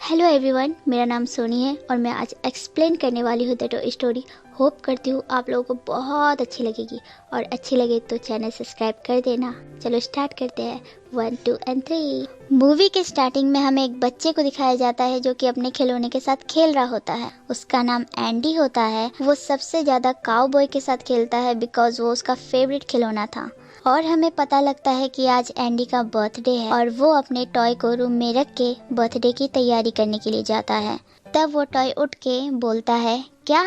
Hello everyone, मेरा नाम सोनी है और मैं आज एक्सप्लेन करने वाली हूँ द टॉय स्टोरी। होप करती हूँ आप लोगों को बहुत अच्छी लगेगी और अच्छी लगे तो चैनल सब्सक्राइब कर देना। चलो स्टार्ट करते हैं। 1 2 एंड 3। मूवी के स्टार्टिंग में हमें एक बच्चे को दिखाया जाता है जो कि अपने खिलौने के साथ खेल रहा होता है। उसका नाम एंडी होता है। वो सबसे ज्यादा काउबॉय के साथ खेलता है बिकॉज वो उसका फेवरेट खिलौना था। और हमें पता लगता है कि आज एंडी का बर्थडे है और वो अपने टॉय को रूम में रख के बर्थडे की तैयारी करने के लिए जाता है। तब वो टॉय उठ के बोलता है, क्या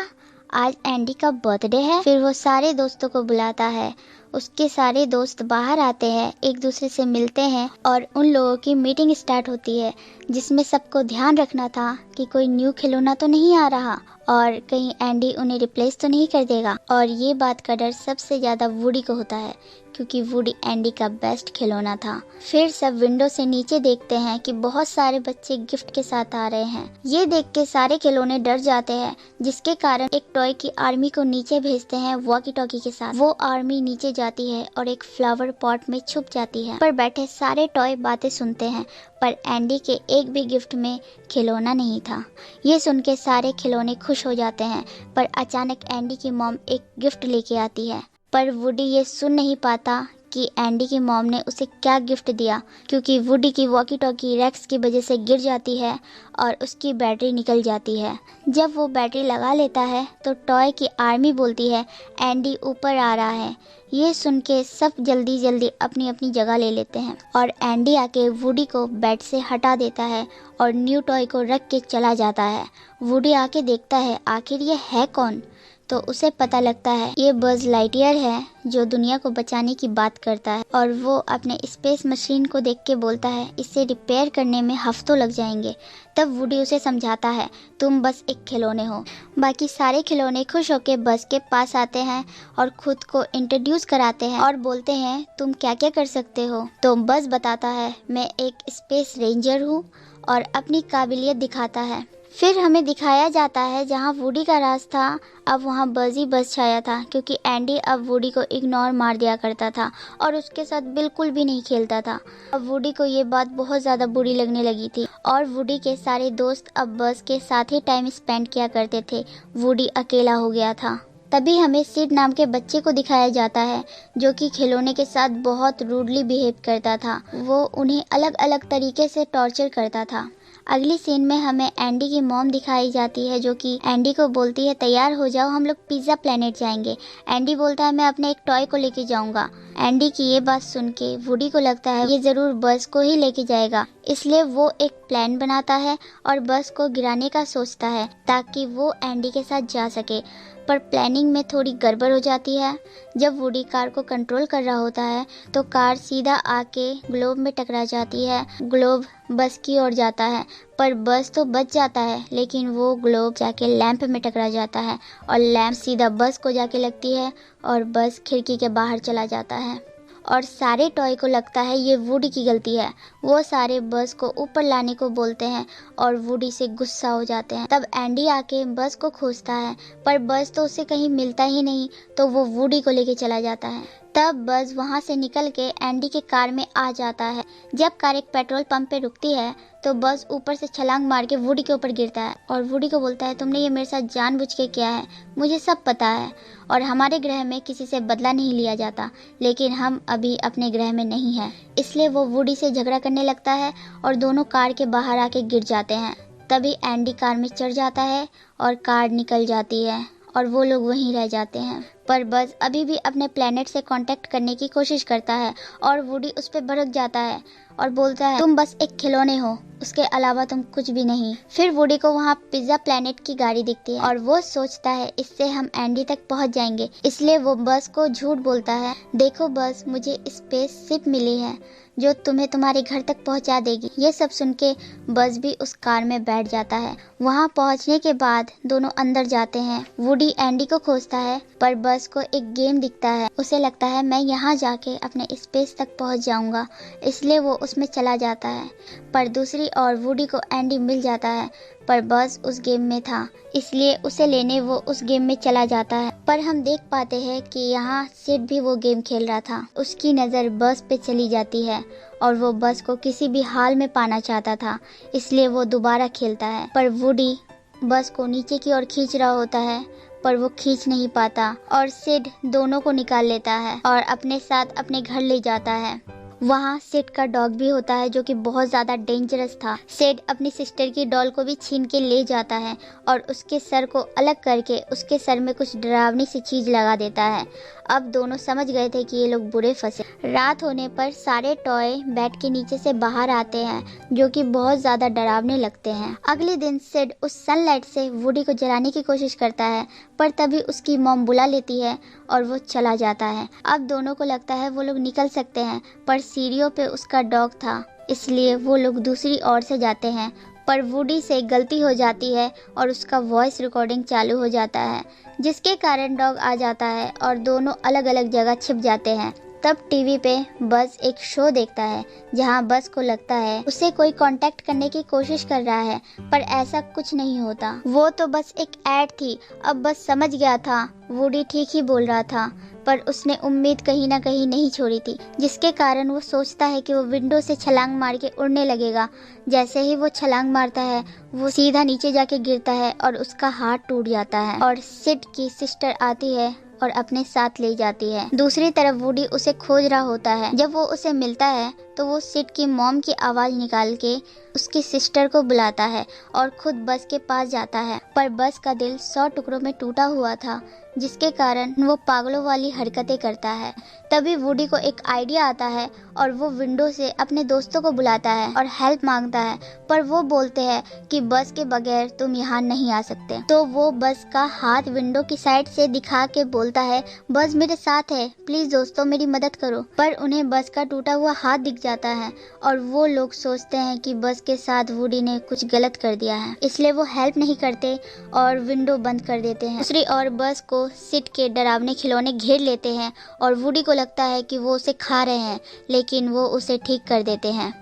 आज एंडी का बर्थडे है? फिर वो सारे दोस्तों को बुलाता है। उसके सारे दोस्त बाहर आते हैं, एक दूसरे से मिलते हैं और उन लोगों की मीटिंग स्टार्ट होती है जिसमें सबको ध्यान रखना था कि कोई न्यू खिलौना तो नहीं आ रहा और कहीं एंडी उन्हें रिप्लेस तो नहीं कर देगा। और ये बात का डर सबसे ज्यादा वुडी को होता है क्योंकि वुडी एंडी का बेस्ट खिलौना था। फिर सब विंडो से नीचे देखते हैं कि बहुत सारे बच्चे गिफ्ट के साथ आ रहे हैं। ये देख के सारे खिलौने डर जाते हैं जिसके कारण एक टॉय की आर्मी को नीचे भेजते हैं वॉकी टॉकी के साथ। वो आर्मी नीचे जाती है और एक फ्लावर पॉट में छुप जाती है। पर बैठे सारे टॉय बातें सुनते हैं पर एंडी के एक भी गिफ्ट में खिलौना नहीं था। ये सुन के सारे खिलौने खुश हो जाते हैं पर अचानक एंडी की मॉम एक गिफ्ट लेके आती है। पर वुडी ये सुन नहीं पाता कि एंडी की मॉम ने उसे क्या गिफ्ट दिया क्योंकि वुडी की वॉकी टॉकी रेक्स की वजह से गिर जाती है और उसकी बैटरी निकल जाती है। जब वो बैटरी लगा लेता है तो टॉय की आर्मी बोलती है एंडी ऊपर आ रहा है। ये सुन के सब जल्दी जल्दी अपनी अपनी जगह ले लेते हैं और एंडी आके वुडी को बेड से हटा देता है और न्यू टॉय को रख के चला जाता है। वुडी आके देखता है आखिर ये है कौन, तो उसे पता लगता है ये बज लाइटियर है जो दुनिया को बचाने की बात करता है। और वो अपने स्पेस मशीन को देख के बोलता है इसे रिपेयर करने में हफ्तों लग जाएंगे। तब वुडी उसे समझाता है तुम बस एक खिलौने हो। बाकी सारे खिलौने खुश होकर बस के पास आते हैं और खुद को इंट्रोड्यूस कराते हैं और बोलते हैं तुम क्या क्या कर सकते हो। तो बस बताता है मैं एक स्पेस रेंजर हूँ और अपनी काबिलियत दिखाता है। फिर हमें दिखाया जाता है जहाँ वुडी का राज था अब वहाँ बज ही बस छाया था क्योंकि एंडी अब वुडी को इग्नोर मार दिया करता था और उसके साथ बिल्कुल भी नहीं खेलता था। अब वुडी को ये बात बहुत ज़्यादा बुरी लगने लगी थी और वुडी के सारे दोस्त अब बस के साथ ही टाइम स्पेंड किया करते थे। वुडी अकेला हो गया था। तभी हमें सिड नाम के बच्चे को दिखाया जाता है जो कि खिलौने के साथ बहुत रूडली बिहेव करता था। वो उन्हें अलग अलग तरीके से टॉर्चर करता था। अगली सीन में हमें एंडी की मॉम दिखाई जाती है जो कि एंडी को बोलती है तैयार हो जाओ हम लोग पिज्ज़ा प्लेनेट जाएंगे। एंडी बोलता है मैं अपने एक टॉय को लेके जाऊंगा। एंडी की ये बात सुन के वुडी को लगता है ये ज़रूर बस को ही लेके जाएगा, इसलिए वो एक प्लान बनाता है और बस को गिराने का सोचता है ताकि वो एंडी के साथ जा सके। पर प्लानिंग में थोड़ी गड़बड़ हो जाती है। जब वुडी कार को कंट्रोल कर रहा होता है तो कार सीधा आके ग्लोब में टकरा जाती है। ग्लोब बस की ओर जाता है पर बस तो बच जाता है लेकिन वो ग्लोब जाके लैंप में टकरा जाता है और लैंप सीधा बस को जाके लगती है और बस खिड़की के बाहर चला जाता है। और सारे टॉय को लगता है ये वुडी की गलती है। वो सारे बस को ऊपर लाने को बोलते हैं और वुडी से गुस्सा हो जाते हैं। तब एंडी आके बस को खोजता है पर बस तो उसे कहीं मिलता ही नहीं तो वो वुडी को लेके चला जाता है। तब बस वहाँ से निकल के एंडी के कार में आ जाता है। जब कार एक पेट्रोल पंप पे रुकती है तो बस ऊपर से छलांग मार के वुडी के ऊपर गिरता है और वुडी को बोलता है तुमने ये मेरे साथ जानबूझ के किया है, मुझे सब पता है और हमारे ग्रह में किसी से बदला नहीं लिया जाता लेकिन हम अभी अपने ग्रह में नहीं हैं। इसलिए वो वुडी से झगड़ा करने लगता है और दोनों कार के बाहर आके गिर जाते हैं। तभी एंडी कार में चढ़ जाता है और कार निकल जाती है और वो लोग वहीं रह जाते हैं। पर बस अभी भी अपने प्लेनेट से कांटेक्ट करने की कोशिश करता है और वुडी उस पर भड़क जाता है और बोलता है तुम बस एक खिलौने हो, उसके अलावा तुम कुछ भी नहीं। फिर वुडी को वहाँ पिज्जा प्लेनेट की गाड़ी दिखती है और वो सोचता है इससे हम एंडी तक पहुँच जाएंगे, इसलिए वो बस को झूठ बोलता है देखो बस मुझे स्पेस शिप मिली है जो तुम्हें तुम्हारे घर तक पहुंचा देगी। ये सब सुन के बस भी उस कार में बैठ जाता है। वहां पहुंचने के बाद दोनों अंदर जाते हैं। वुडी एंडी को खोजता है पर बस को एक गेम दिखता है। उसे लगता है मैं यहाँ जाके अपने स्पेस तक पहुंच जाऊंगा, इसलिए वो उसमें चला जाता है। पर दूसरी ओर वुडी को एंडी मिल जाता है, पर बज़ उस गेम में था, इसलिए उसे लेने वो उस गेम में चला जाता है। पर हम देख पाते हैं कि यहाँ सिड भी वो गेम खेल रहा था। उसकी नज़र बज़ पे चली जाती है और वो बज़ को किसी भी हाल में पाना चाहता था, इसलिए वो दोबारा खेलता है। पर वुडी बज़ को नीचे की ओर खींच रहा होता है, पर वो खींच नहीं पाता और सिड दोनों को निकाल लेता है और अपने साथ अपने घर ले जाता है। वहाँ सिड का डॉग भी होता है जो कि बहुत ज़्यादा डेंजरस था। सिड अपनी सिस्टर की डॉल को भी छीन के ले जाता है और उसके सर को अलग करके उसके सर में कुछ डरावनी सी चीज़ लगा देता है। अब दोनों समझ गए थे कि ये लोग बुरे फंसे। रात होने पर सारे टॉय बेड के नीचे से बाहर आते हैं जो कि बहुत ज़्यादा डरावने लगते हैं। अगले दिन सिड उस सनलाइट से वुडी को जलाने की कोशिश करता है, पर तभी उसकी मॉम बुला लेती है और वो चला जाता है। अब दोनों को लगता है वो लोग निकल सकते हैं, पर सीढ़ियों पे उसका डॉग था, इसलिए वो लोग दूसरी ओर से जाते हैं। पर वुडी से गलती हो जाती है और उसका वॉइस रिकॉर्डिंग चालू हो जाता है, जिसके कारण डॉग आ जाता है और दोनों अलग अलग जगह छिप जाते हैं। तब टीवी पे बज़ एक शो देखता है जहां बज़ को लगता है उसे कोई कांटेक्ट करने की कोशिश कर रहा है, पर ऐसा कुछ नहीं होता। वो तो बस एक ऐड थी। अब बज़ समझ गया था वुडी ठीक ही बोल रहा था, पर उसने उम्मीद कहीं ना कहीं नहीं छोड़ी थी, जिसके कारण वो सोचता है कि वो विंडो से छलांग मार के उड़ने लगेगा। जैसे ही वो छलांग मारता है वो सीधा नीचे जाके गिरता है और उसका हाथ टूट जाता है और सिड की सिस्टर आती है और अपने साथ ले जाती है। दूसरी तरफ वुडी उसे खोज रहा होता है। जब वो उसे मिलता है तो वो सिड की मॉम की आवाज़ निकाल के उसकी सिस्टर को बुलाता है और खुद बज़ के पास जाता है, पर बज़ का दिल 100 टुकड़ों में टूटा हुआ था, जिसके कारण वो पागलों वाली हरकतें करता है। तभी वुडी को एक आइडिया आता है और वो विंडो से अपने दोस्तों को बुलाता है और हेल्प मांगता है, पर वो बोलते हैं कि बज़ के बगैर तुम यहाँ नहीं आ सकते। तो वो बज़ का हाथ विंडो की साइड से दिखा के बोलता है, बज़ मेरे साथ है, प्लीज दोस्तों मेरी मदद करो। पर उन्हें बज़ का टूटा हुआ हाथ दिख जाता है और वो लोग सोचते हैं कि बज़ के साथ वुडी ने कुछ गलत कर दिया है, इसलिए वो हेल्प नहीं करते और विंडो बंद कर देते हैं। दूसरी ओर बज़ को सिड के डरावने खिलौने घेर लेते हैं और वुडी को लगता है कि वो उसे खा रहे हैं, लेकिन वो उसे ठीक कर देते हैं।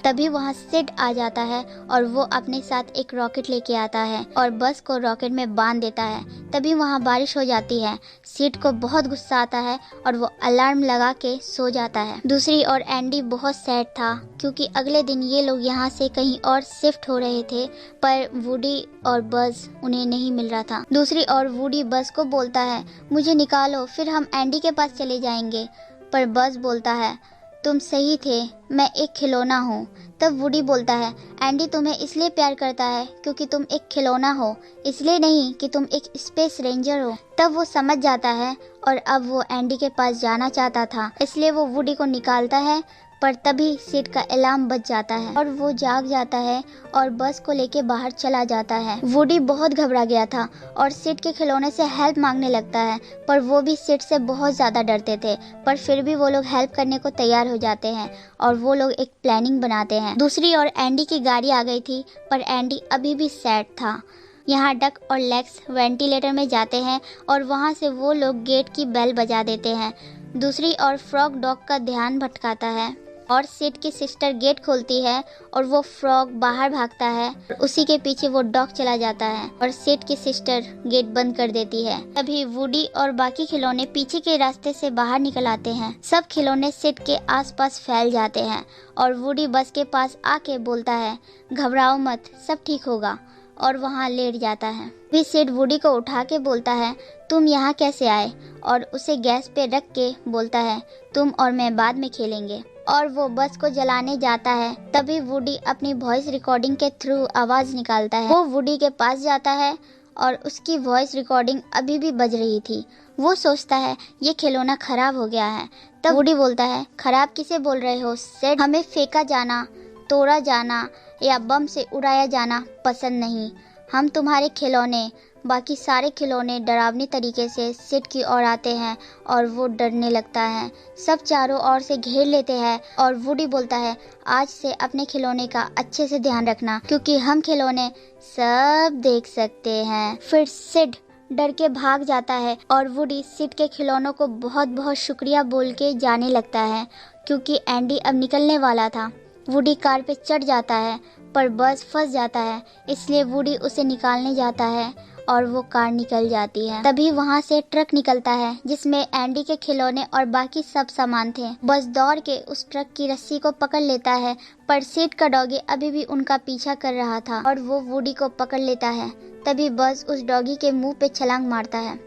तभी वहाँ सिड आ जाता है और वो अपने साथ एक रॉकेट लेके आता है और बज़ को रॉकेट में बांध देता है। तभी वहाँ बारिश हो जाती है। सिड को बहुत गुस्सा आता है और वो अलार्म लगा के सो जाता है। दूसरी ओर एंडी बहुत सैड था क्योंकि अगले दिन ये लोग यहाँ से कहीं और शिफ्ट हो रहे थे, पर वुडी और बज़ उन्हें नहीं मिल रहा था। दूसरी ओर वुडी बज़ को बोलता है, मुझे निकालो, फिर हम एंडी के पास चले जाएंगे। पर बज़ बोलता है, तुम सही थे, मैं एक खिलौना हूँ। तब वुडी बोलता है, एंडी तुम्हें इसलिए प्यार करता है क्योंकि तुम एक खिलौना हो, इसलिए नहीं कि तुम एक स्पेस रेंजर हो। तब वो समझ जाता है और अब वो एंडी के पास जाना चाहता था, इसलिए वो वुडी को निकालता है। पर तभी सिड का अलार्म बज जाता है और वो जाग जाता है और बज़ को लेके बाहर चला जाता है। वुडी बहुत घबरा गया था और सिड के खिलौने से हेल्प मांगने लगता है, पर वो भी सिड से बहुत ज़्यादा डरते थे, पर फिर भी वो लोग हेल्प करने को तैयार हो जाते हैं और वो लोग एक प्लानिंग बनाते हैं। दूसरी ओर एंडी की गाड़ी आ गई थी, पर एंडी अभी भी सैड था। यहाँ डक और लेक्स वेंटिलेटर में जाते हैं और वहाँ से वो लोग गेट की बेल बजा देते हैं। दूसरी ओर फ्रॉग डॉग का ध्यान भटकाता है और सिड की सिस्टर गेट खोलती है और वो फ्रॉग बाहर भागता है और उसी के पीछे वो डॉग चला जाता है और सिड की सिस्टर गेट बंद कर देती है। तभी वुडी और बाकी खिलौने पीछे के रास्ते से बाहर निकल आते हैं। सब खिलौने सिड के आसपास फैल जाते हैं और वुडी बस के पास आके बोलता है, घबराओ मत, सब ठीक होगा, और वहाँ लेट जाता है। फिर सिड वुडी को उठा के बोलता है, तुम यहाँ कैसे आए, और उसे गैस पे रख के बोलता है, तुम और मैं बाद में खेलेंगे, और वो बस को जलाने जाता है। तभी वुडी अपनी वॉइस रिकॉर्डिंग के थ्रू आवाज निकालता है। वो वुडी के पास जाता है और उसकी वॉइस रिकॉर्डिंग अभी भी बज रही थी। वो सोचता है ये खिलौना खराब हो गया है। तब वुडी बोलता है, खराब किसे बोल रहे हो सिड, हमें फेंका जाना, तोड़ा जाना या बम से उड़ाया जाना पसंद नहीं। हम तुम्हारे खिलौने, बाकी सारे खिलौने डरावनी तरीके से सिड की ओर आते हैं और वो डरने लगता है। सब चारों ओर से घेर लेते हैं और वुडी बोलता है, आज से अपने खिलौने का अच्छे से ध्यान रखना क्योंकि हम खिलौने सब देख सकते हैं। फिर सिड डर के भाग जाता है और वुडी सिड के खिलौनों को बहुत बहुत शुक्रिया बोल के जाने लगता है क्योंकि एंडी अब निकलने वाला था। वुडी कार पे चढ़ जाता है पर बस फंस जाता है, इसलिए वुडी उसे निकालने जाता है और वो कार निकल जाती है। तभी वहाँ से ट्रक निकलता है जिसमें एंडी के खिलौने और बाकी सब सामान थे। बस दौड़ के उस ट्रक की रस्सी को पकड़ लेता है पर सिड का डॉगी अभी भी उनका पीछा कर रहा था और वो वुडी को पकड़ लेता है। तभी बस उस डॉगी के मुंह पे छलांग मारता है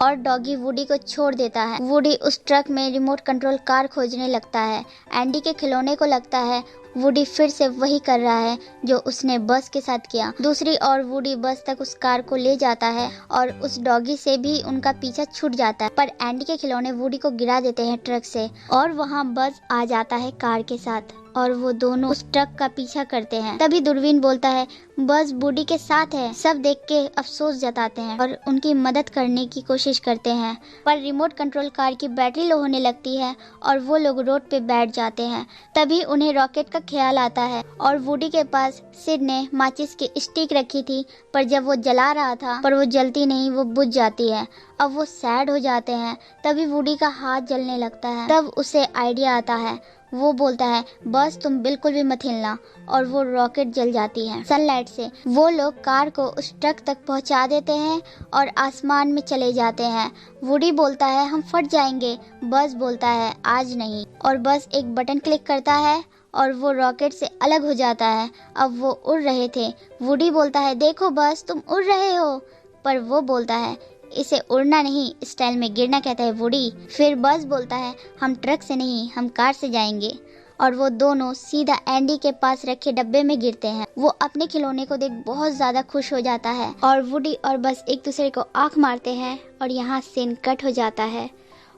और डॉगी वुडी को छोड़ देता है। वुडी उस ट्रक में रिमोट कंट्रोल कार खोजने लगता है। एंडी के खिलौने को लगता है वुडी फिर से वही कर रहा है जो उसने बस के साथ किया। दूसरी ओर वुडी बस तक उस कार को ले जाता है और उस डॉगी से भी उनका पीछा छूट जाता है, पर एंडी के खिलौने वुडी को गिरा देते हैं ट्रक से और वहाँ बस आ जाता है कार के साथ और वो दोनों उस ट्रक का पीछा करते हैं। तभी दूरबीन बोलता है बस वुडी के साथ है। सब देख के अफसोस जताते हैं और उनकी मदद करने की कोशिश करते हैं, पर रिमोट कंट्रोल कार की बैटरी लो होने लगती है और वो लोग रोड पे बैठ जाते हैं। तभी उन्हें रॉकेट का ख्याल आता है और वुडी के पास सिड ने माचिस की स्टिक रखी थी, पर जब वो जला रहा था पर वो जलती नहीं, वो बुझ जाती है। अब वो सैड हो जाते हैं। तभी वुडी का हाथ जलने लगता है। तब उसे आइडिया आता है। वो बोलता है बस तुम बिल्कुल भी मत हिलना और वो रॉकेट जल जाती है सनलाइट से। वो लोग कार को उस ट्रक तक पहुंचा देते हैं और आसमान में चले जाते हैं। वुडी बोलता है हम फट जाएंगे। बस बोलता है आज नहीं और बस एक बटन क्लिक करता है और वो रॉकेट से अलग हो जाता है। अब वो उड़ रहे थे। वुडी बोलता है देखो बस तुम उड़ रहे हो, पर वो बोलता है इसे उड़ना नहीं स्टाइल में गिरना कहता है वुडी। फिर बस बोलता है हम ट्रक से नहीं हम कार से जाएंगे और वो दोनों सीधा एंडी के पास रखे डब्बे में गिरते हैं। वो अपने खिलौने को देख बहुत ज्यादा खुश हो जाता है और वुडी और बस एक दूसरे को आंख मारते हैं और यहाँ सीन कट हो जाता है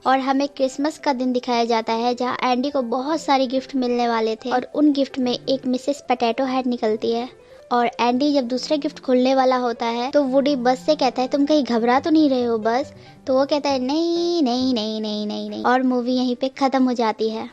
और हमें क्रिसमस का दिन दिखाया जाता है जहाँ एंडी को बहुत सारे गिफ्ट मिलने वाले थे और उन गिफ्ट में एक मिसेस पोटैटो हेड निकलती है। और एंडी जब दूसरे गिफ्ट खोलने वाला होता है तो वुडी बस से कहता है तुम कहीं घबरा तो नहीं रहे हो बस, तो वो कहता है नहीं नहीं नहीं नहीं नहीं नहीं और मूवी यहीं पे खत्म हो जाती है।